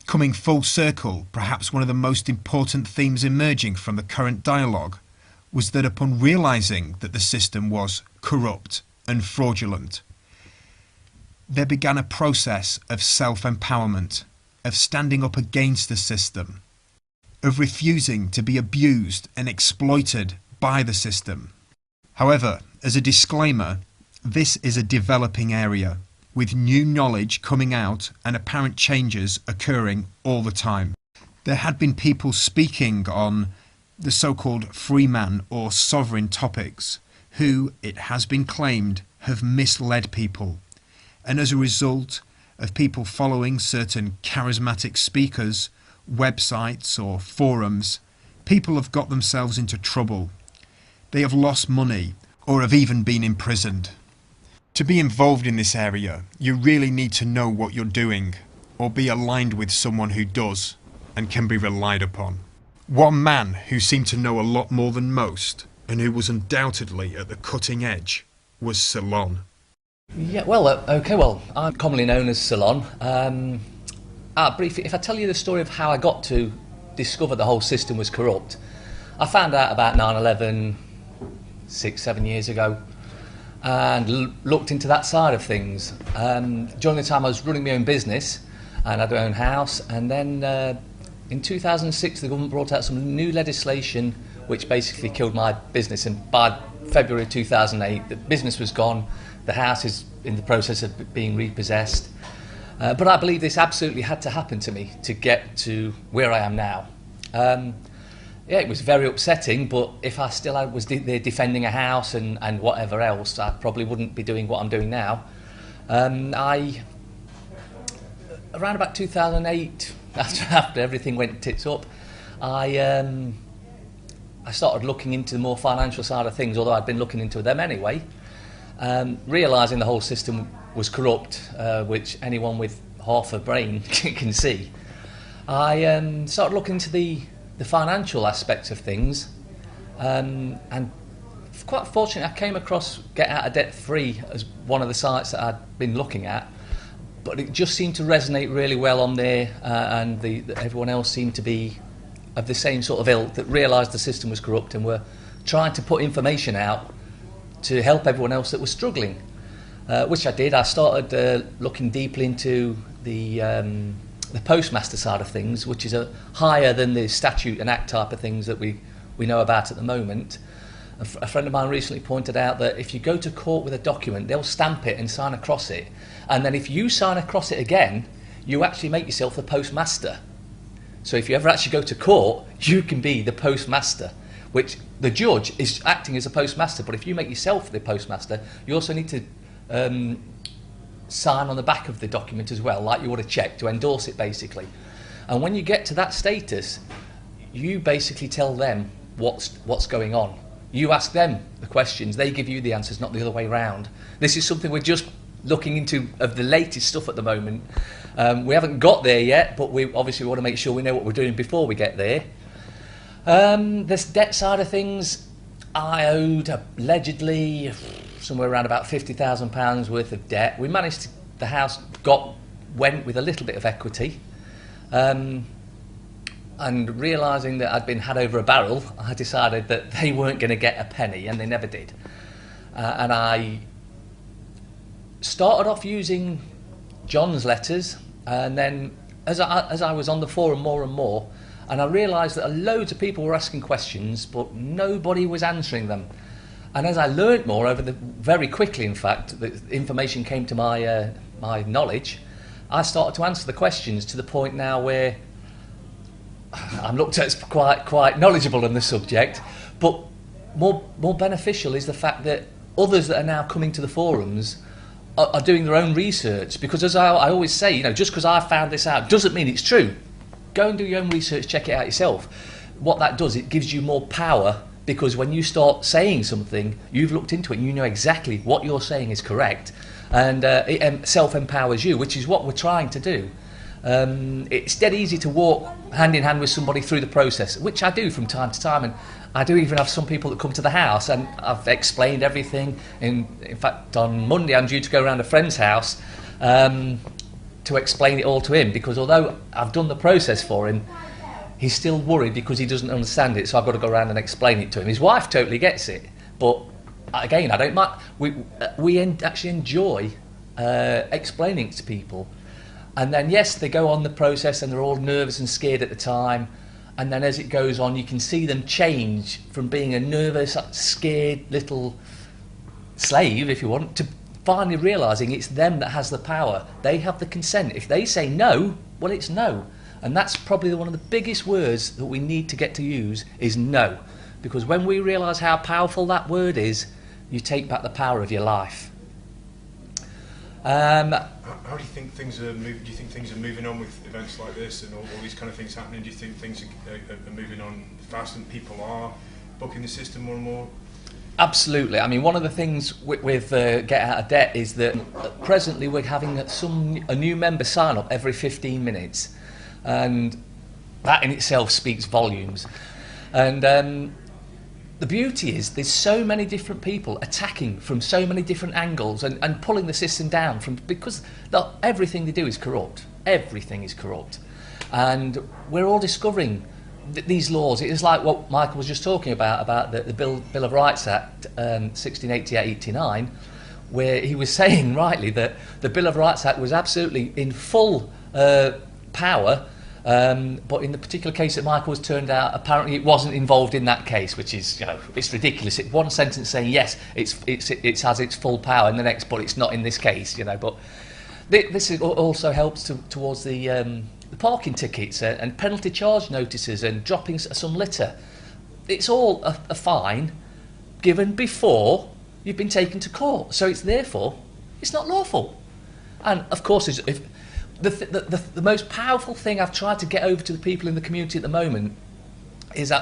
Coming full circle, perhaps one of the most important themes emerging from the current dialogue was that upon realising that the system was corrupt and fraudulent, there began a process of self-empowerment, of standing up against the system, of refusing to be abused and exploited by the system. However, as a disclaimer, this is a developing area, with new knowledge coming out and apparent changes occurring all the time. There had been people speaking on the so-called free man or sovereign topics who, it has been claimed, have misled people, and as a result of people following certain charismatic speakers, websites or forums, people have got themselves into trouble. They have lost money or have even been imprisoned. To be involved in this area, you really need to know what you're doing or be aligned with someone who does and can be relied upon. One man who seemed to know a lot more than most and who was undoubtedly at the cutting edge was Salon. Yeah, well, I'm commonly known as Salon. Briefly, if I tell you the story of how I got to discover the whole system was corrupt, I found out about 9/11 6-7 years ago and looked into that side of things. During the time I was running my own business and had my own house, and then in 2006 the government brought out some new legislation which basically killed my business, and by February 2008 the business was gone, the house is in the process of being repossessed. But I believe this absolutely had to happen to me to get to where I am now. Yeah, it was very upsetting, but if I still was there defending a house and whatever else, I probably wouldn't be doing what I'm doing now. Around about 2008, after everything went tits up, I started looking into the more financial side of things, although I'd been looking into them anyway. Realising the whole system was corrupt, which anyone with half a brain can see. I started looking into the financial aspects of things, and quite fortunately I came across Get Out of Debt Free as one of the sites that I'd been looking at, but it just seemed to resonate really well on there, and everyone else seemed to be of the same sort of ilk, that realised the system was corrupt and were trying to put information out to help everyone else that was struggling, which I did. I started looking deeply into the Postmaster side of things, which is higher than the statute and act type of things that we know about at the moment. A friend of mine recently pointed out that if you go to court with a document, they'll stamp it and sign across it, and then if you sign across it again, you actually make yourself the postmaster. So if you ever actually go to court, you can be the postmaster, which the judge is acting as a postmaster, but if you make yourself the postmaster, you also need to sign on the back of the document as well, like you would a cheque, to endorse it basically. And when you get to that status, you basically tell them what's going on. You ask them the questions, they give you the answers, not the other way round. This is something we're just looking into of the latest stuff at the moment. We haven't got there yet, but we obviously want to make sure we know what we're doing before we get there. This debt side of things, I owed allegedly somewhere around about £50,000 worth of debt. We managed to, the house went with a little bit of equity, and realising that I'd been had over a barrel, I decided that they weren't going to get a penny, and they never did. And I started off using John's letters, and then as I was on the forum more and more, and I realised that loads of people were asking questions, but nobody was answering them. And as I learnt more very quickly, in fact, the information came to my knowledge, I started to answer the questions to the point now where I'm looked at as quite knowledgeable on the subject. But more beneficial is the fact that others that are now coming to the forums are doing their own research, because as I always say, just because I found this out doesn't mean it's true. Go and do your own research, check it out yourself. What that does, it gives you more power, because when you start saying something, you've looked into it and you know exactly what you're saying is correct, and it self-empowers you, which is what we're trying to do. It's dead easy to walk hand in hand with somebody through the process, which I do from time to time, and I do even have some people that come to the house and I've explained everything. In fact, on Monday I'm due to go around a friend's house to to explain it all to him, because although I've done the process for him, he's still worried because he doesn't understand it, so I've got to go around and explain it to him. His wife totally gets it, but again, I don't mind. We actually enjoy explaining it to people. And then, yes, they go on the process and they're all nervous and scared at the time. And then as it goes on, you can see them change from being a nervous, scared little slave, if you want, to finally realising it's them that has the power. They have the consent. If they say no, well, it's no. And that's probably one of the biggest words that we need to get to use is no. Because when we realise how powerful that word is, you take back the power of your life. How do you think things are moving? Do you think things are moving on with events like this and all these kind of things happening? Do you think things are moving on faster and people are booking the system more and more? Absolutely. I mean, one of the things with Get Out of Debt is that presently we're having a new member sign up every 15 minutes. And that in itself speaks volumes. And the beauty is there's so many different people attacking from so many different angles and pulling the system down because everything they do is corrupt. Everything is corrupt. And we're all discovering these laws. It is like what Michael was just talking about the Bill of Rights Act 1688-89, where he was saying rightly that the Bill of Rights Act was absolutely in full power, but in the particular case that Michael was turned out, apparently it wasn't involved in that case, which is, it's ridiculous. One sentence saying yes, it has its full power, and the next, but it's not in this case, But this also helps towards the parking tickets and penalty charge notices and dropping some litter. It's all a fine given before you've been taken to court, so it's not lawful. And of course, if the most powerful thing I've tried to get over to the people in the community at the moment is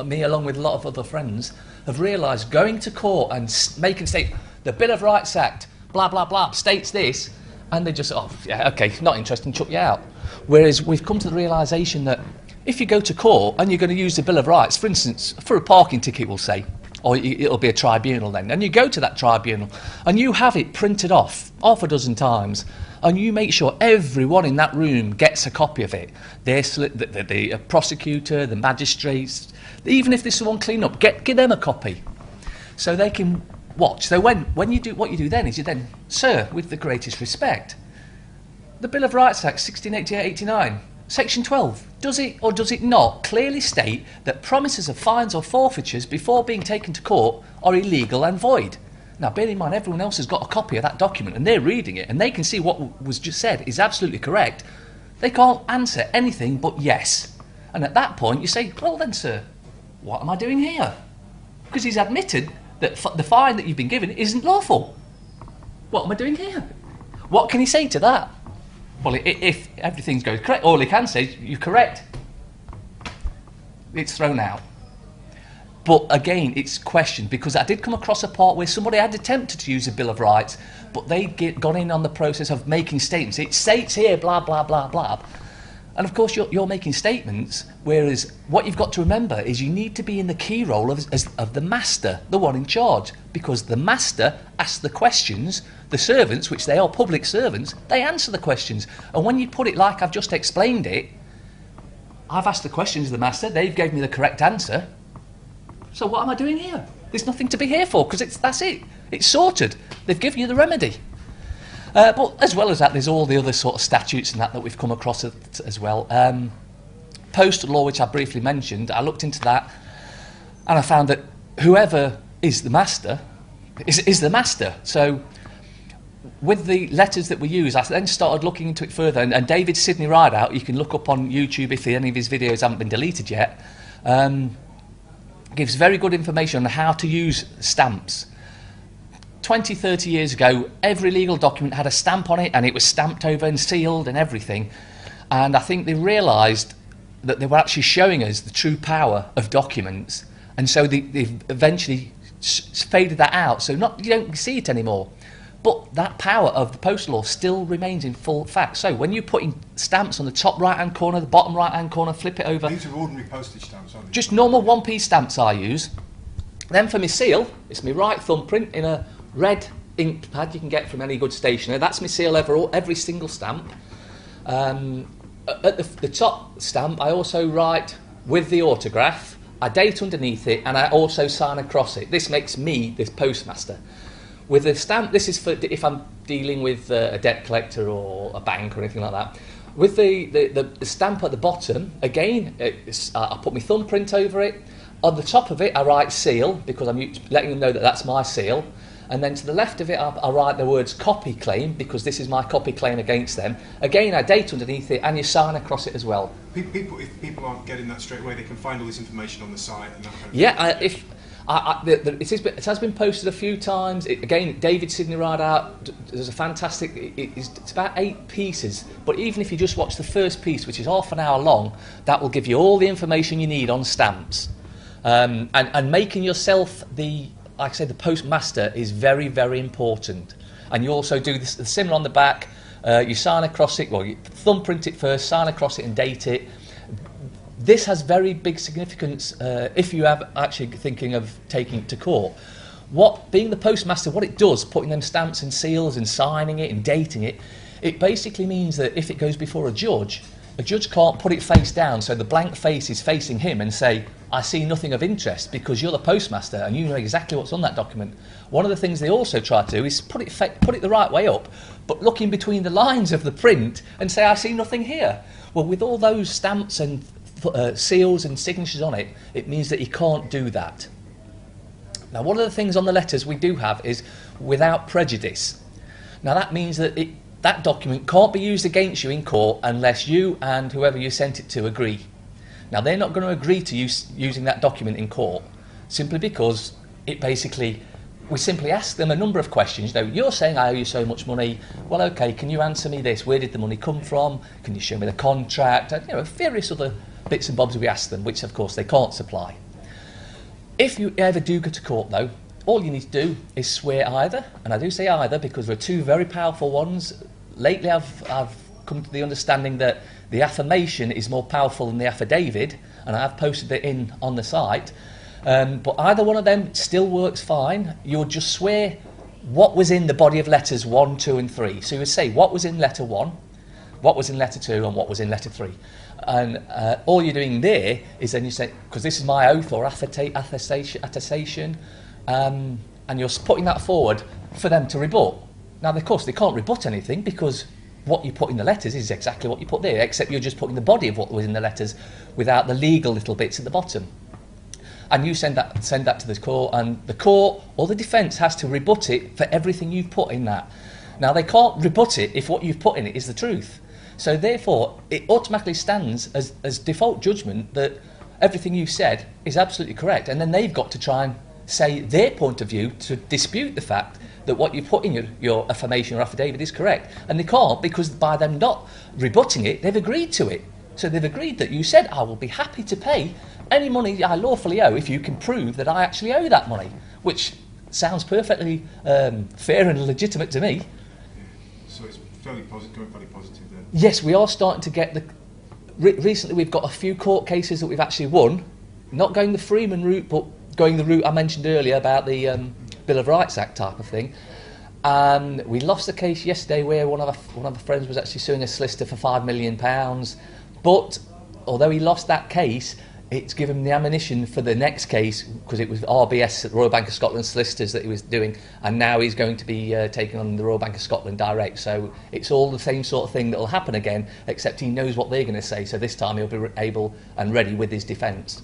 me, along with a lot of other friends, have realised going to court and making state the Bill of Rights Act, blah blah blah, states this, and they just not interesting, chuck you out. Whereas we've come to the realisation that if you go to court and you're going to use the Bill of Rights, for instance, for a parking ticket, we'll say, or it'll be a tribunal then, and you go to that tribunal and you have it printed off a dozen times, and you make sure everyone in that room gets a copy of it. The prosecutor, the magistrates, even if there's someone clean up, give them a copy so they can watch. So when you do, what you do then is you then, sir, with the greatest respect, the Bill of Rights Act 1688-89, Section 12, does it or does it not clearly state that promises of fines or forfeitures before being taken to court are illegal and void? Now, bear in mind, everyone else has got a copy of that document and they're reading it and they can see what was just said is absolutely correct. They can't answer anything but yes. And at that point, you say, well then, sir, what am I doing here? Because he's admitted that the fine that you've been given isn't lawful. What am I doing here? What can he say to that? Well, if everything goes correct, all he can say is, you're correct. It's thrown out. But again, it's questioned, because I did come across a part where somebody had attempted to use a Bill of Rights, but they'd gone in on the process of making statements. It states here, blah, blah, blah, blah. And of course, you're making statements, whereas what you've got to remember is you need to be in the key role of the master, the one in charge, because the master asks the questions, the servants, which they are public servants, they answer the questions. And when you put it like I've just explained it, I've asked the questions of the master, they've given me the correct answer. So what am I doing here? There's nothing to be here for, because that's it. It's sorted. They've given you the remedy. But as well as that, there's all the other sort of statutes and that we've come across as well. Postal law, which I briefly mentioned, I looked into that and I found that whoever is the master is the master. So with the letters that we use, I then started looking into it further. And David Sidney Rideout, you can look up on YouTube if any of his videos haven't been deleted yet, gives very good information on how to use stamps. 20, 30 years ago, every legal document had a stamp on it, and it was stamped over and sealed and everything. And I think they realised that they were actually showing us the true power of documents, and so they eventually faded that out. So you don't see it anymore. But that power of the postal law still remains in full fact. So when you're putting stamps on the top right-hand corner, the bottom right-hand corner, flip it over. These are ordinary postage stamps, aren't they? Just normal one-piece stamps I use. Then for my seal, it's my right thumbprint in a red ink pad you can get from any good stationer. That's my seal over every single stamp. At the top stamp, I also write with the autograph, I date underneath it, and I also sign across it. This makes me the postmaster. With the stamp, this is for if I'm dealing with a debt collector or a bank or anything like that. With the stamp at the bottom, again, I put my thumbprint over it. On the top of it, I write seal, because I'm letting them know that that's my seal. And then to the left of it, I write the words copy claim, because this is my copy claim against them. Again, I date underneath it, and you sign across it as well. If people aren't getting that straight away, they can find all this information on the site and that kind of yeah, thing. It has been posted a few times. Again, David Sidney Rideout, there's a fantastic, it's about 8 pieces, but even if you just watch the first piece, which is half an hour long, that will give you all the information you need on stamps. And making yourself like I say, the postmaster is very, very important. And you also do this similar on the back. You sign across it, well, you thumbprint it first, sign across it and date it. This has very big significance if you are actually thinking of taking it to court. Being the postmaster, what it does, putting them stamps and seals and signing it and dating it, it basically means that if it goes before a judge can't put it face down, so the blank face is facing him, and say, I see nothing of interest, because you're the postmaster and you know exactly what's on that document. One of the things they also try to do is put it the right way up, but look in between the lines of the print and say, I see nothing here. Well, with all those stamps and seals and signatures on it, it means that you can't do that. Now, one of the things on the letters we do have is without prejudice. Now, that means that that document can't be used against you in court unless you and whoever you sent it to agree. Now, they're not going to agree to using that document in court, simply because we simply ask them a number of questions. You're saying I owe you so much money. Well, okay, can you answer me this? Where did the money come from? Can you show me the contract? Various other bits and bobs we ask them, which of course they can't supply. If you ever do go to court, though, all you need to do is swear either, and I do say either because there are two very powerful ones. Lately I've come to the understanding that the affirmation is more powerful than the affidavit, and I've posted it on the site. But either one of them still works fine. You would just swear what was in the body of letters 1, 2 and 3. So you would say what was in letter 1, what was in letter 2 and what was in letter 3. And all you're doing there is then you say, because this is my oath or attestation, and you're putting that forward for them to rebut. Now, of course, they can't rebut anything because what you put in the letters is exactly what you put there, except you're just putting the body of what was in the letters without the legal little bits at the bottom. And you send that to the court, and the court or the defence has to rebut it for everything you've put in that. Now, they can't rebut it if what you've put in it is the truth. So therefore, it automatically stands as default judgment that everything you said is absolutely correct, and then they've got to try and say their point of view to dispute the fact that what you put in your affirmation or affidavit is correct. And they can't, because by them not rebutting it, they've agreed to it. So they've agreed that you said, I will be happy to pay any money I lawfully owe if you can prove that I actually owe that money, which sounds perfectly fair and legitimate to me. So it's fairly positive then? Yes, we are starting to get recently we've got a few court cases that we've actually won, not going the Freeman route, but going the route I mentioned earlier about the Bill of Rights Act type of thing. And we lost a case yesterday where one of our friends was actually suing a solicitor for £5 million. But although he lost that case, it's given him the ammunition for the next case, because it was RBS, Royal Bank of Scotland solicitors, that he was doing, and now he's going to be taking on the Royal Bank of Scotland direct. So it's all the same sort of thing that will happen again, except he knows what they're going to say, so this time he'll be able and ready with his defence.